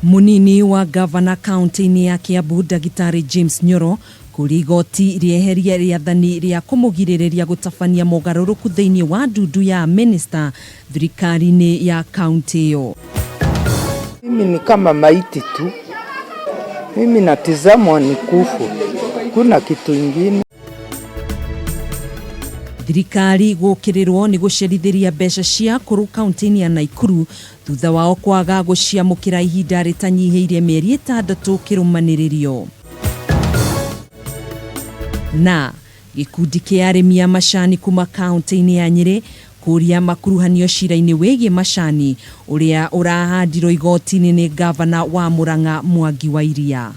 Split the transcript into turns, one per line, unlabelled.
Munini wa gavana kaunti-ini ya Kiambu Ndagitari James Nyoro kuri igoti rieheria riathani ria kumugiriria gutabania mogaruruku thiini wa ndundu ya minister thirikari-ini ya kaunti iyo.
Mimi ni kama maiti tu. Mimi natizamwa ni kufu. Kuna kitu ingine.
Thirikari gukirirwo ni gucerithiria mbeca cia kuru kaunti-ini ya Naikuru thutha wao kwaga guciamukira ihinda ritanyihiire mieri 6 kirumaniririo. Na gikundi kia arimi a macani kuma kaunti-ini ya Nyeri kuria makuruhanio cira-ini wigie macani uria urahandirwo igoti-ini ni gavana wa Murang'a Mwangi wa Iria.